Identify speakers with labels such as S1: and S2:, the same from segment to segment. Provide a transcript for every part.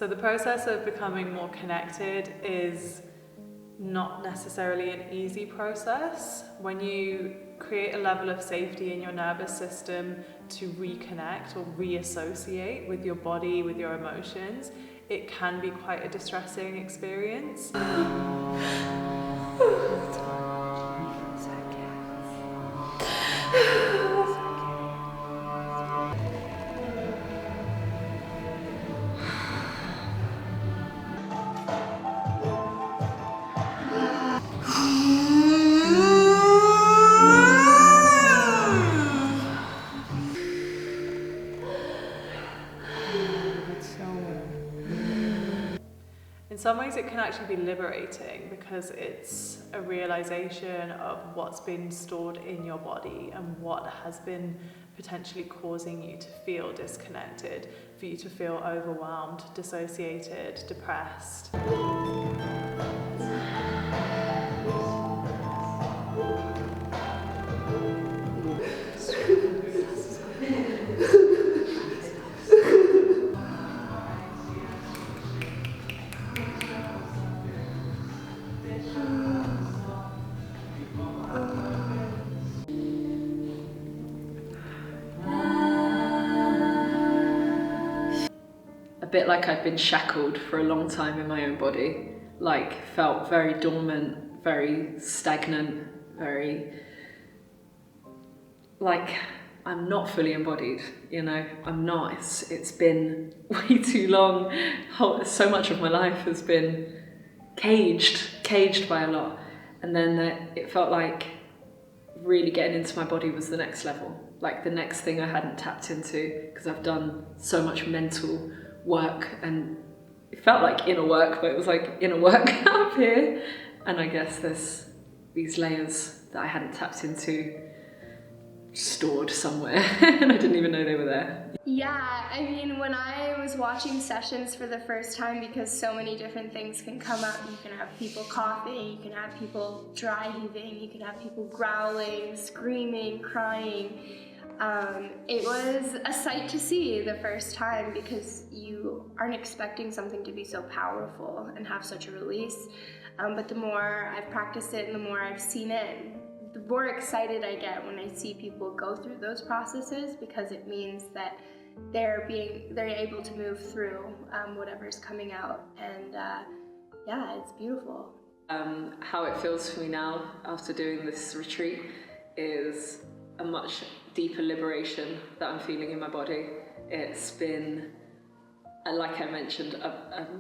S1: So the process of becoming more connected is not necessarily an easy process. When you create a level of safety in your nervous system to reconnect or reassociate with your body, with your emotions, it can be quite a distressing experience. In some ways it can actually be liberating because it's a realization of what's been stored in your body and what has been potentially causing you to feel disconnected, for you to feel overwhelmed, dissociated, depressed.
S2: A bit like I've been shackled for a long time in my own body, like felt very dormant, very stagnant, very like I'm not fully embodied, you know, I'm not. It's been way too long. So much of my life has been caged by a lot. And then it felt like really getting into my body was the next level, like the next thing I hadn't tapped into, because I've done so much mental work, and it felt like inner work, but it was like inner work up here. And I guess there's these layers that I hadn't tapped into, stored somewhere, and I didn't even know they were there.
S3: Yeah, I mean, when I was watching sessions for the first time, because so many different things can come up, you can have people coughing, you can have people dry heaving, you can have people growling, screaming, crying. It was a sight to see the first time, because you aren't expecting something to be so powerful and have such a release. But the more I've practiced it and the more I've seen it, the more excited I get when I see people go through those processes, because it means that they're able to move through whatever's coming out, and yeah, it's beautiful.
S2: How it feels for me now after doing this retreat is a much deeper liberation that I'm feeling in my body. It's been, like I mentioned,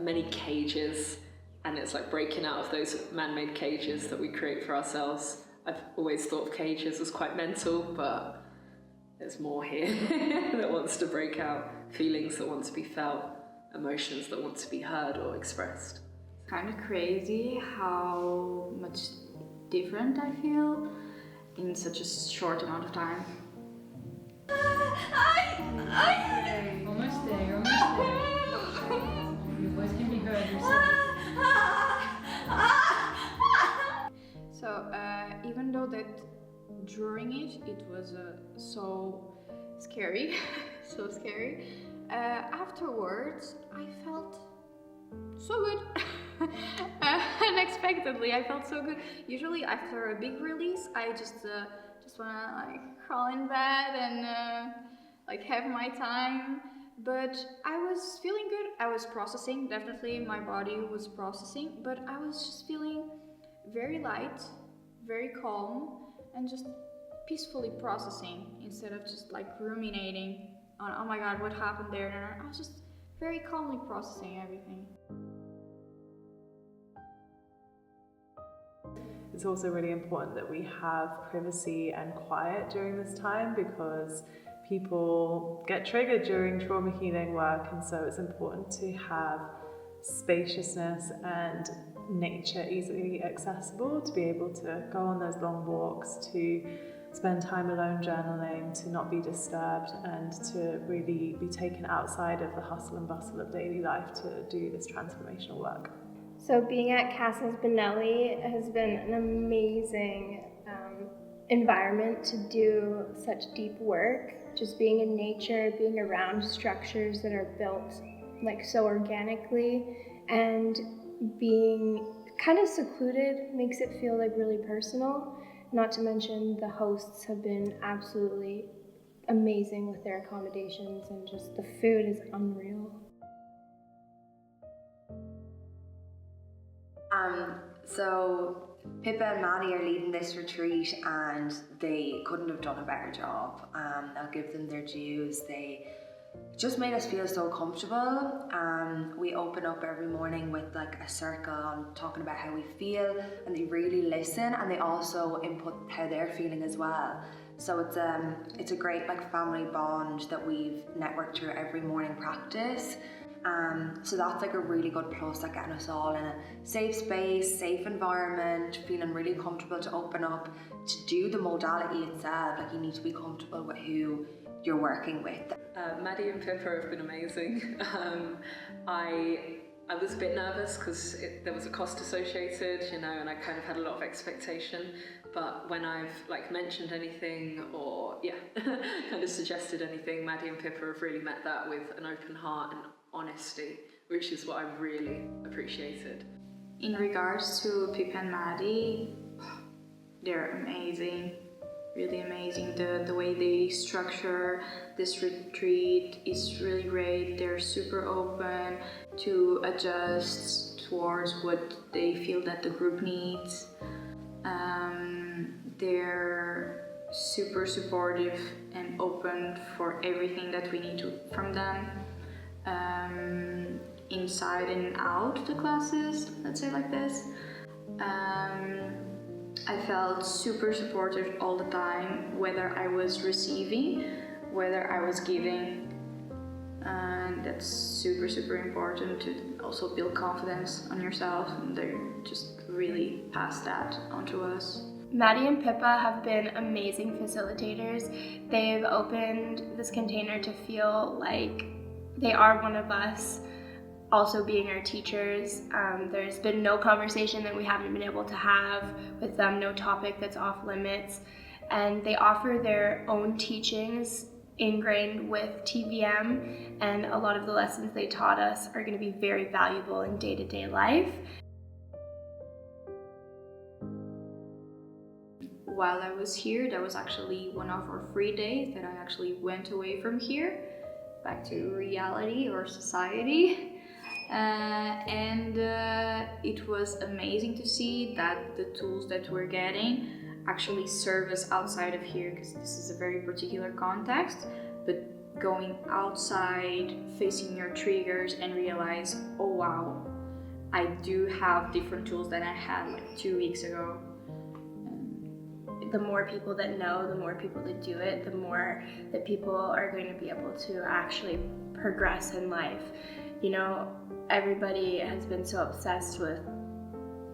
S2: many cages, and it's like breaking out of those man-made cages that we create for ourselves. I've always thought of cages as quite mental, but there's more here that wants to break out, feelings that want to be felt, emotions that want to be heard or expressed.
S4: It's kind of crazy how much different I feel in such a short amount of time.
S5: Almost there. Your voice can be heard.
S4: So even though that during it was so scary, afterwards I felt so good. Unexpectedly, I felt so good. Usually after a big release, I just wanna like crawl in bed and like have my time. But I was feeling good. I was processing. Definitely, my body was processing. But I was just feeling very light, very calm, and just peacefully processing instead of just like ruminating on, oh my god, what happened there? And I was just very calmly processing everything.
S1: It's also really important that we have privacy and quiet during this time, because people get triggered during trauma healing work, and so it's important to have spaciousness and nature easily accessible, to be able to go on those long walks, to spend time alone journaling, to not be disturbed, and to really be taken outside of the hustle and bustle of daily life to do this transformational work.
S3: So being at Casa Spinelli has been an amazing environment to do such deep work. Just being in nature, being around structures that are built like so organically, and being kind of secluded makes it feel like really personal. Not to mention the hosts have been absolutely amazing with their accommodations, and just the food is unreal.
S6: So Pippa and Maddie are leading this retreat, and they couldn't have done a better job. I'll give them their dues. They just made us feel so comfortable. We open up every morning with like a circle on talking about how we feel, and they really listen, and they also input how they're feeling as well. So it's a great like family bond that we've networked through every morning practice. So that's like a really good plus, like getting us all in a safe space, safe environment, feeling really comfortable to open up, to do the modality itself. Like you need to be comfortable with who you're working with.
S2: Maddie and Pippa have been amazing. I was a bit nervous because there was a cost associated, you know, and I kind of had a lot of expectation. But when I've like mentioned anything or kind of suggested anything, Maddie and Pippa have really met that with an open heart and honesty, which is what I really appreciated.
S4: In regards to Pippa and Maddie, they're amazing, really amazing. The way they structure this retreat is really great. They're super open to adjust towards what they feel that the group needs. They're super supportive and open for everything that we need from them. Inside and out the classes, let's say like this. I felt super supported all the time, whether I was receiving, whether I was giving. And that's super, super important to also build confidence on yourself, and they just really pass that on to us.
S3: Maddie and Pippa have been amazing facilitators. They've opened this container to feel like they are one of us, also being our teachers. There's been no conversation that we haven't been able to have with them, no topic that's off limits. And they offer their own teachings ingrained with TVM, and a lot of the lessons they taught us are going to be very valuable in day-to-day life.
S4: While I was here, that was actually one of our free days that I actually went away from here, back to reality or society. And it was amazing to see that the tools that we're getting actually serve us outside of here, because this is a very particular context. But going outside, facing your triggers, and realize, oh wow, I do have different tools than I had like 2 weeks ago.
S3: The more people that know, the more people that do it, the more that people are going to be able to actually progress in life. You know, everybody has been so obsessed with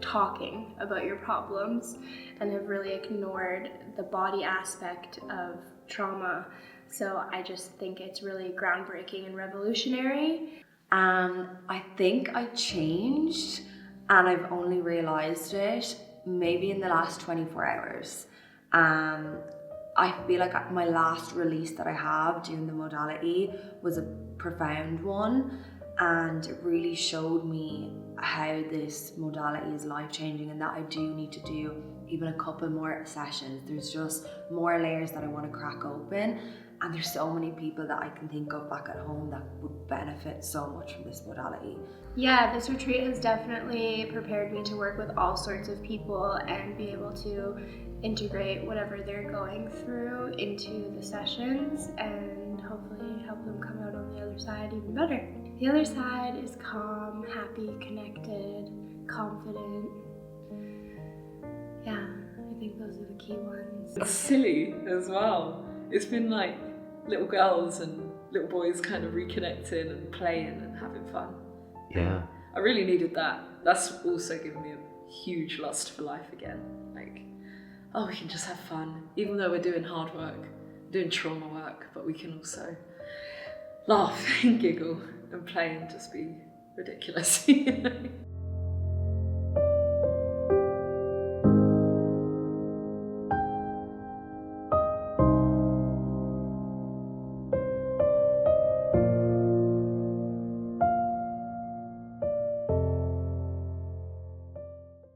S3: talking about your problems and have really ignored the body aspect of trauma. So I just think it's really groundbreaking and revolutionary.
S6: I think I changed, and I've only realised it maybe in the last 24 hours. I feel like my last release that I have doing the modality was a profound one, and it really showed me how this modality is life-changing, and that I do need to do even a couple more sessions. There's just more layers that I want to crack open, and there's so many people that I can think of back at home that would benefit so much from this modality.
S3: Yeah, this retreat has definitely prepared me to work with all sorts of people and be able to integrate whatever they're going through into the sessions, and hopefully help them come out on the other side even better. The other side is calm, happy, connected, confident. Yeah, I think those are the key ones.
S2: It's silly as well. It's been like little girls and little boys kind of reconnecting and playing and having fun.
S7: Yeah.
S2: I really needed that. That's also given me a huge lust for life again. Like, oh, we can just have fun, even though we're doing hard work, doing trauma work, but we can also laugh and giggle and play and just be ridiculous.